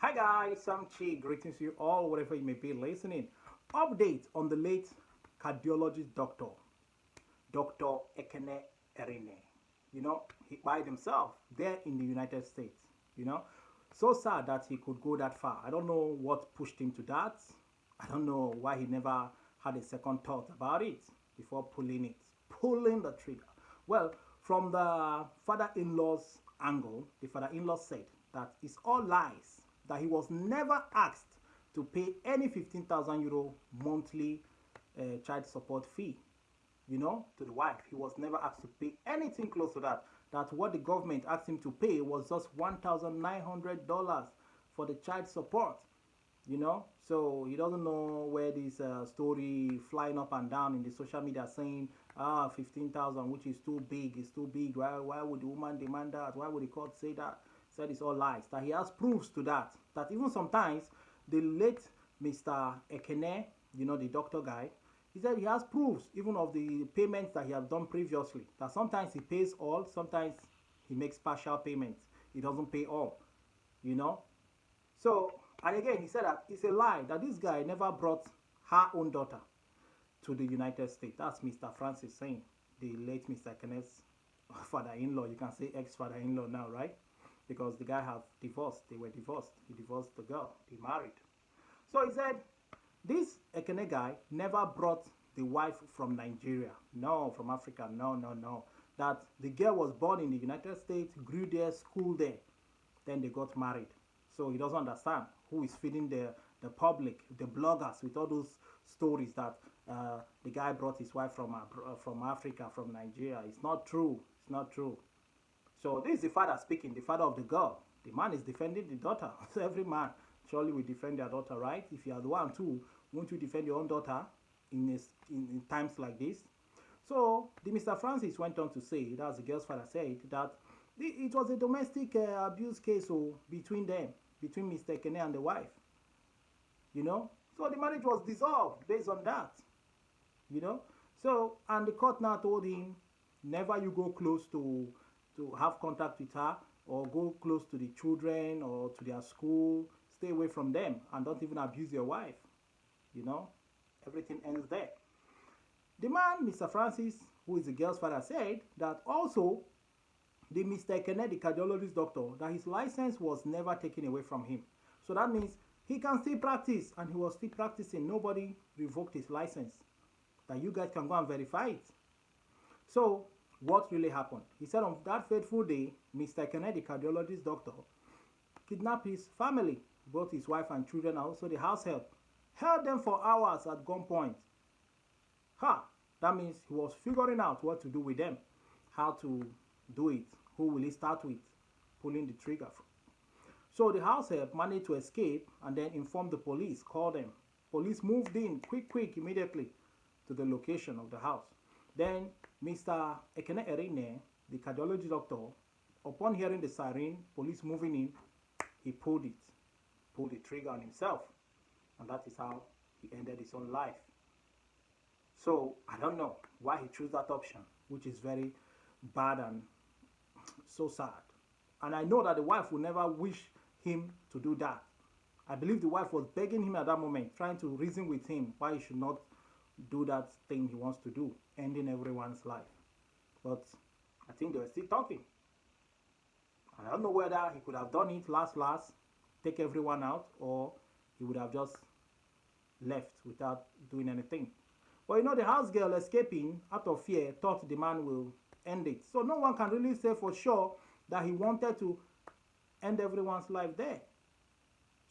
Hi guys, I'm Chi. Greetings to you all, wherever you may be listening. Update on the late cardiologist Dr. Ikenna Erinne. He by himself there in the United States. You know, so sad that he could go that far. I don't know what pushed him to that. I don't know why he never had a second thought about it before pulling the trigger. Well, from the father-in-law's angle, the father-in-law said that it's all lies, that he was never asked to pay any 15,000 euro monthly child support fee, to the wife. He was never asked to pay anything close to that. That what the government asked him to pay was just $1,900 for the child support. So he doesn't know where this story flying up and down in the social media saying 15,000, which is too big, it's too big. Why would the woman demand that? Why would the court say that? Said it's all lies. That he has proofs to that. That even sometimes the late Mr. Ikenna, the doctor guy, he said he has proofs even of the payments that he has done previously. That sometimes he pays all, sometimes he makes partial payments. He doesn't pay all, you know. So, and again, he said that it's a lie that this guy never brought her own daughter to the United States. That's Mr. Francis saying, the late Mr. Ikenna's father-in-law. You can say ex-father-in-law now, right? Because the guy have divorced. They were divorced. He divorced the girl. They married. So he said, this Ikenna guy never brought the wife from Nigeria. No, from Africa. No, no, no. That the girl was born in the United States, grew there, schooled there. Then they got married. So he doesn't understand who is feeding the public, the bloggers, with all those stories that the guy brought his wife from Africa, from Nigeria. It's not true. It's not true. So this is the father speaking, the father of the girl. The man is defending the daughter. So every man surely will defend their daughter, right? If you are the one too, won't you defend your own daughter in times like this? So the Mr. Francis went on to say, that's the girl's father said, that it was a domestic abuse case between them, between Mr. Ikenna and the wife. So the marriage was dissolved based on that. you know. So, and the court now told him, never you go close to have contact with her or go close to the children or to their school. Stay away from them and don't even abuse your wife. You know, everything ends there. The man, Mr. Francis, who is the girl's father, said that also the Mr. Ikenna, the cardiologist doctor, that his license was never taken away from him. So that means he can still practice, and he was still practicing. Nobody revoked his license. That you guys can go and verify it. So what really happened? He said on that fateful day, Mr. Ikenna, the cardiologist doctor, kidnapped his family, both his wife and children, and also the house help, held them for hours at gunpoint. That means he was figuring out what to do with them, how to do it, who will he start with, pulling the trigger. So the house help managed to escape and then informed the police, called them. Police moved in quick, immediately to the location of the house. Then Mr. Ikenna Erinne, the cardiology doctor, upon hearing the siren, police moving in, he pulled the trigger on himself. And that is how he ended his own life. So I don't know why he chose that option, which is very bad and so sad. And I know that the wife will never wish him to do that. I believe the wife was begging him at that moment, trying to reason with him why he should not do that thing he wants to do, ending everyone's life. But I think they were still talking. I don't know whether he could have done it last, take everyone out, or he would have just left without doing anything. But you know, the house girl escaping out of fear thought the man will end it. So no one can really say for sure that he wanted to end everyone's life there.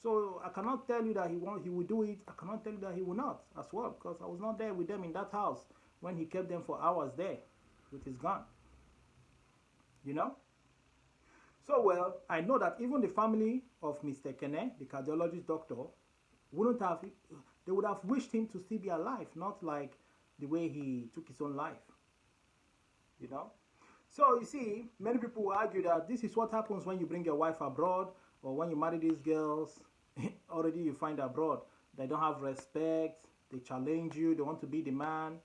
So I cannot tell you that he will do it. I cannot tell you that he will not as well, because I was not there with them in that house when he kept them for hours there with his gun. You know? So well, I know that even the family of Mr. Ikenna, the cardiologist doctor, they would have wished him to still be alive, not like the way he took his own life. You know? So you see, many people will argue that this is what happens when you bring your wife abroad, or when you marry these girls, already you find abroad. They don't have respect, they challenge you, they want to be the man.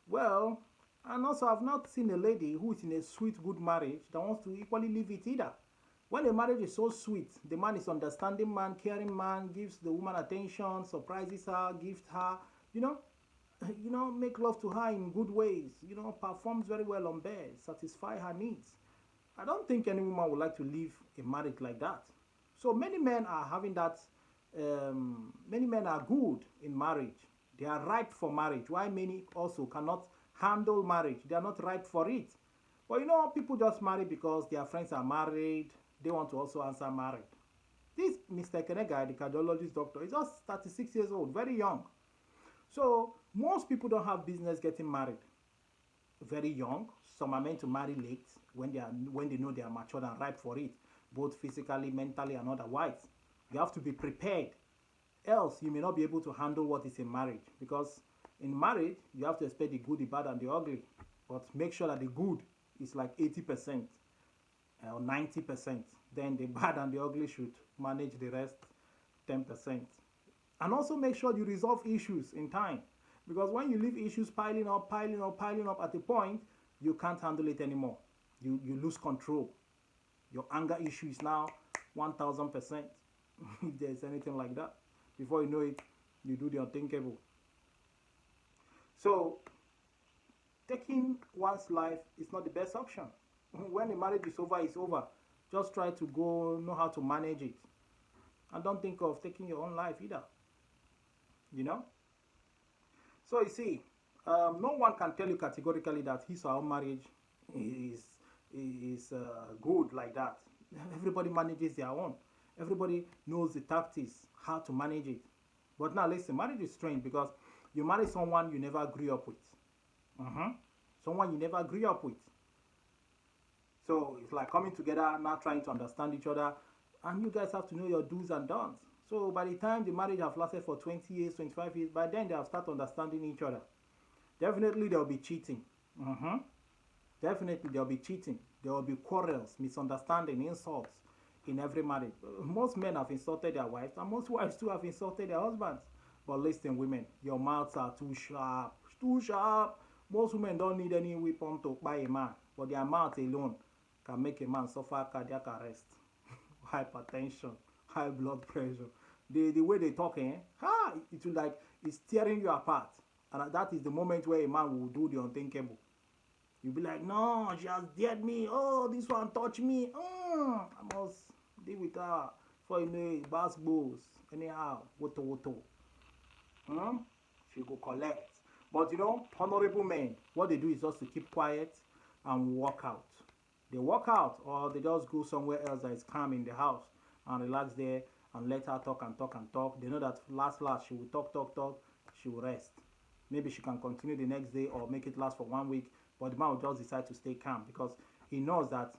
Well, and also I've not seen a lady who is in a sweet, good marriage that wants to equally live it either. When a marriage is so sweet, the man is understanding man, caring man, gives the woman attention, surprises her, gift her, you know, make love to her in good ways, performs very well on bed, satisfy her needs. I don't think any woman would like to leave a marriage like that. So many men are having that. Many men are good in marriage. They are ripe for marriage. Why many also cannot handle marriage? They are not ripe for it. But people just marry because their friends are married. They want to also answer married. This Mr. Ikenna guy, the cardiologist doctor, is just 36 years old, very young. So most people don't have business getting married very young. Some are meant to marry late when they know they are mature and ripe for it, both physically, mentally, and otherwise. You have to be prepared. Else, you may not be able to handle what is in marriage. Because in marriage, you have to expect the good, the bad, and the ugly. But make sure that the good is like 80% or 90%. Then the bad and the ugly should manage the rest 10%. And also make sure you resolve issues in time. Because when you leave issues piling up at a point, you can't handle it anymore. You lose control. Your anger issue is now 1000%. If there's anything like that. Before you know it, you do the unthinkable. So, taking one's life is not the best option. When the marriage is over, it's over. Just try to know how to manage it. And don't think of taking your own life either. So you see, no one can tell you categorically that his or her marriage is good like that. Everybody manages their own. Everybody knows the tactics, how to manage it. But now listen, marriage is strange because you marry someone you never grew up with. Someone you never grew up with. So it's like coming together, now trying to understand each other. And you guys have to know your do's and don'ts. So by the time the marriage have lasted for 20 years, 25 years, by then they have started understanding each other. Definitely there will be cheating. Definitely there will be cheating. There will be quarrels, misunderstanding, insults in every marriage. Most men have insulted their wives, and most wives too have insulted their husbands. But listen, women, your mouths are too sharp. Too sharp. Most women don't need any weapon to buy a man, but their mouth alone can make a man suffer cardiac arrest, hypertension, high blood pressure. The way they talk, it will like it's tearing you apart. And that is the moment where a man will do the unthinkable. You'll be like, no, she has dared me. Oh, this one touched me. I must deal with her. For you know, bass balls. Anyhow, woto. She go collect. But honorable men, what they do is just to keep quiet and walk out. They walk out or they just go somewhere else that is calm in the house and relax there and let her talk and talk and talk. They know that last she will talk, she will rest. Maybe she can continue the next day or make it last for 1 week, but the man will just decide to stay calm because he knows that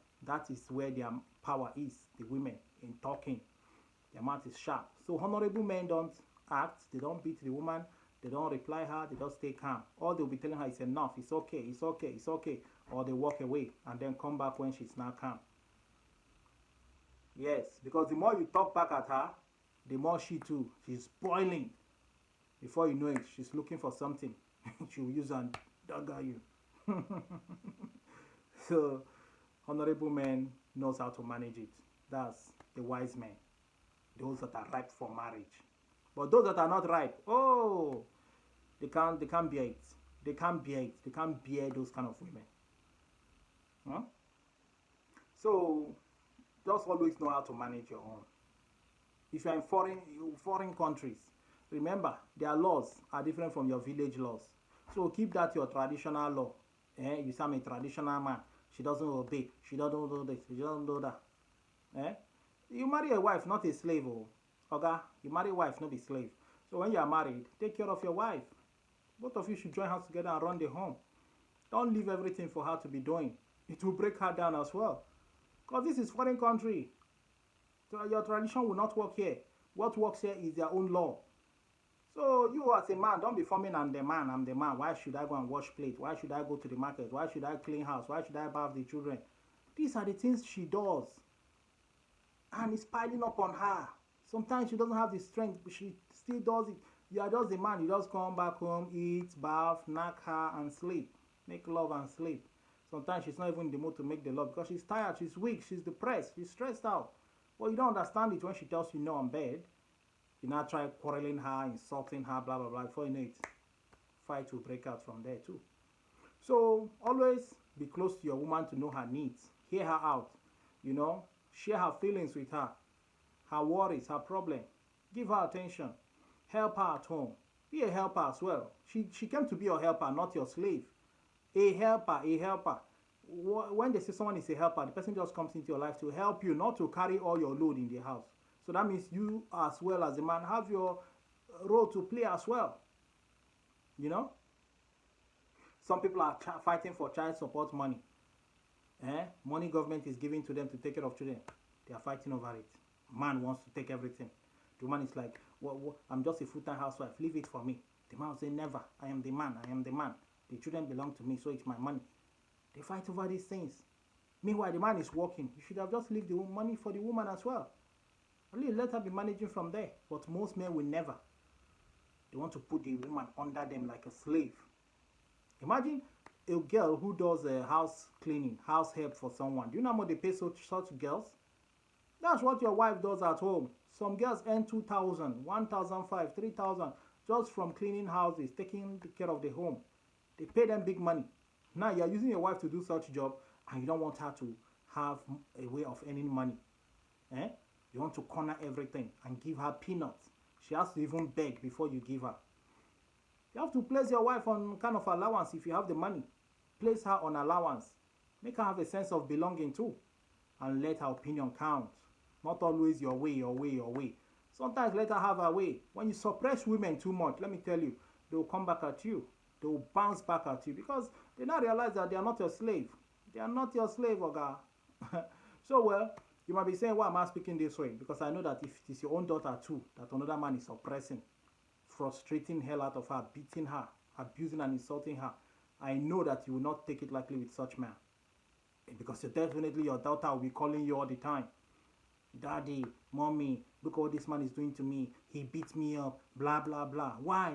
is where their power is, the women, in talking. Their mouth is sharp. So honorable men don't act, they don't beat the woman, they don't reply her, they just stay calm. All they'll be telling her is enough, it's okay. Or they walk away and then come back when she's now calm. Yes, because the more you talk back at her, the more she's boiling. Before you know it, she's looking for something. She'll use and dagger you. So, honorable man knows how to manage it. That's the wise men. Those that are ripe for marriage. But those that are not ripe, they can't bear it. They can't bear it. They can't bear those kind of women. So, just always know how to manage your own. If you are in foreign countries, remember their laws are different from your village laws. So keep that your traditional law. You say I'm a traditional man. She doesn't obey. She doesn't do this. She doesn't do that. You marry a wife, not a slave. Okay? You marry a wife, not a slave. So when you are married, take care of your wife. Both of you should join hands together and run the home. Don't leave everything for her to be doing. It will break her down as well. Because this is foreign country. So your tradition will not work here. What works here is their own law. So you as a man, don't be forming I'm the man. Why should I go and wash plate? Why should I go to the market? Why should I clean house? Why should I bath the children? These are the things she does. And it's piling up on her. Sometimes she doesn't have the strength, but she still does it. You are just the man. You just come back home, eat, bath, knock her, and sleep. Make love and sleep. Sometimes she's not even in the mood to make the love because she's tired, she's weak, she's depressed, she's stressed out. Well, you don't understand it when she tells you no on bed. You now try quarreling her, insulting her, blah, blah, blah. Before you know it, fight will break out from there too. So always be close to your woman to know her needs. Hear her out. Share her feelings with her worries, her problem. Give her attention. Help her at home. Be a helper as well. She came to be your helper, not your slave. A helper, a helper. When they say someone is a helper, the person just comes into your life to help you, not to carry all your load in the house. So that means you, as well as a man, have your role to play as well. Some people are fighting for child support money. Money government is giving to them to take care of children. They are fighting over it. Man wants to take everything. The woman is like, I'm just a full-time housewife. Leave it for me. The man will say, never. I am the man. I am the man. The children belong to me, so it's my money. They fight over these things. Meanwhile, the man is working. You should have just leave the money for the woman as well. Only let her be managing from there. But most men will never. They want to put the woman under them like a slave. Imagine a girl who does house cleaning, house help for someone. Do you know how much they pay such girls? That's what your wife does at home. Some girls earn 2,000, 1,500, 3,000 just from cleaning houses, taking care of the home. They pay them big money. Now you're using your wife to do such job and you don't want her to have a way of earning money. You want to corner everything and give her peanuts. She has to even beg before you give her. You have to place your wife on kind of allowance if you have the money. Place her on allowance. Make her have a sense of belonging too. And let her opinion count. Not always your way, your way, your way. Sometimes let her have her way. When you suppress women too much, let me tell you, they will come back at you. They will bounce back at you because they now realize that they are not your slave. They are not your slave, Oga. So, well, you might be saying, why am I speaking this way? Because I know that if it is your own daughter too, that another man is oppressing, frustrating hell out of her, beating her, abusing and insulting her, I know that you will not take it lightly with such man. Because definitely your daughter will be calling you all the time. Daddy, mommy, look what this man is doing to me. He beats me up, blah, blah, blah. Why?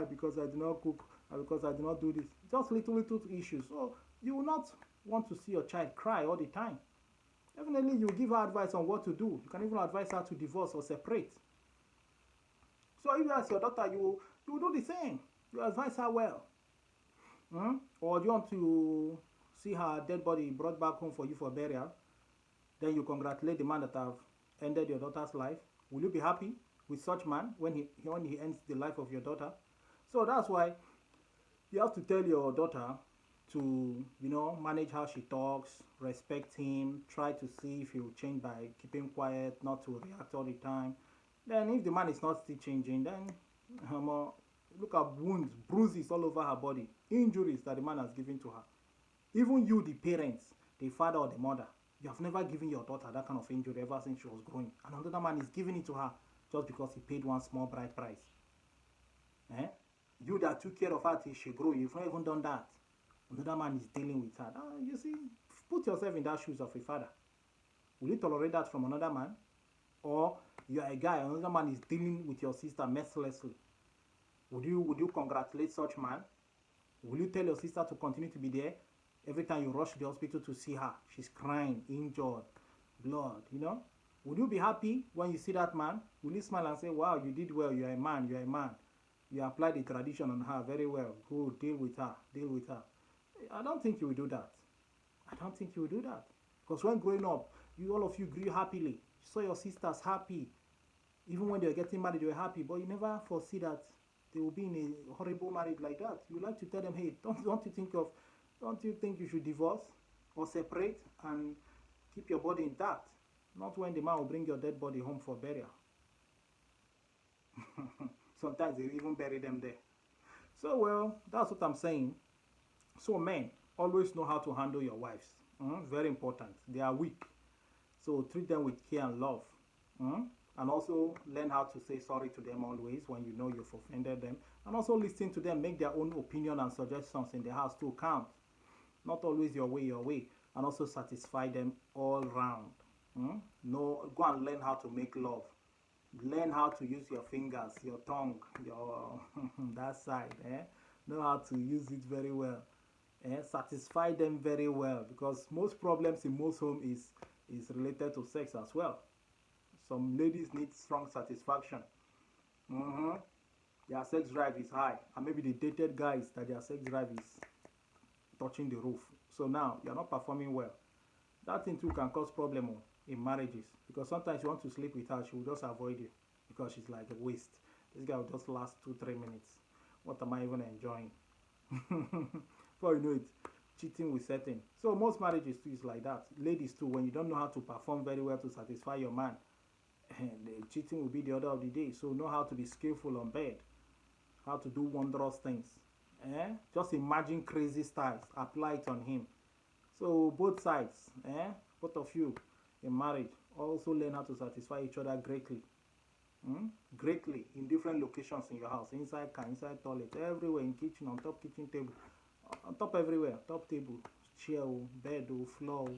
Because I do not cook, because I do not do this. Just little issues. So you will not want to see your child cry all the time. Definitely you give her advice on what to do. You can even advise her to divorce or separate. So if that's your daughter, you will do the same. You advise her well. Or do you want to see her dead body brought back home for you for burial? Then you congratulate the man that have ended your daughter's life. Will you be happy with such man when he ends the life of your daughter? So that's why you have to tell your daughter to, manage how she talks, respect him, try to see if he will change by keeping quiet, not to react all the time. Then if the man is not still changing, then look at wounds, bruises all over her body, injuries that the man has given to her. Even you, the parents, the father or the mother, you have never given your daughter that kind of injury ever since she was growing. And another man is giving it to her just because he paid one small bright price. You that took care of her till she grew, you've not even done that. Another man is dealing with her. Now, you see, put yourself in that shoes of a father. Will you tolerate that from another man? Or you are a guy, another man is dealing with your sister mercilessly. Would you congratulate such man? Will you tell your sister to continue to be there? Every time you rush to the hospital to see her, she's crying, injured, blood, Would you be happy when you see that man? Will you smile and say, wow, you did well, you are a man, you are a man. You applied the tradition on her very well. Good, deal with her. I don't think you will do that. Because when growing up, all of you grew happily. You saw your sisters happy. Even when they were getting married, they were happy. But you never foresee that they will be in a horrible marriage like that. You like to tell them, hey, don't you think you should divorce or separate and keep your body intact? Not when the man will bring your dead body home for burial. Sometimes they even bury them there. So, well, that's what I'm saying. So, men, always know how to handle your wives. Very important. They are weak. So, treat them with care and love. And also learn how to say sorry to them always when you know you've offended them. And also listen to them, make their own opinion and suggestions in the house to count. Not always your way. And also satisfy them all round. No, go and learn how to make love. Learn how to use your fingers, your tongue, your that side. Know how to use it very well. satisfy them very well, because most problems in most home is related to sex as well. Some ladies need strong satisfaction. Mm-hmm. Their sex drive is high, and maybe they dated guys that their sex drive is touching the roof. So now you're not performing well. That thing too can cause problem in marriages, because sometimes you want to sleep with her, she will just avoid you because she's like a waste. This guy will just last 2 3 minutes. What am I even enjoying? Before you know it, cheating will set in. So most marriages too is like that. Ladies too, when you don't know how to perform very well to satisfy your man, the cheating will be the order of the day. So know how to be skillful on bed, how to do wondrous things. Just imagine crazy styles, apply it on him. So both sides, both of you in marriage, also learn how to satisfy each other greatly. Greatly in different locations in your house, inside car, inside toilet, everywhere, in kitchen, on top kitchen table, on top everywhere, top table, chair, bed, floor,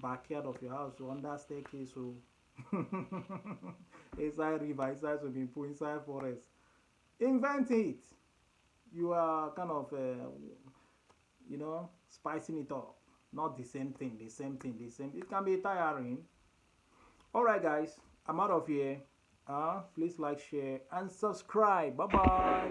backyard of your house, under staircase, inside river, inside swimming pool, inside forest. Invent it. You are kind of, spicing it up. Not the same thing, the same thing, the same. It can be tiring. All right, guys, I'm out of here. Please like, share, and subscribe. Bye bye.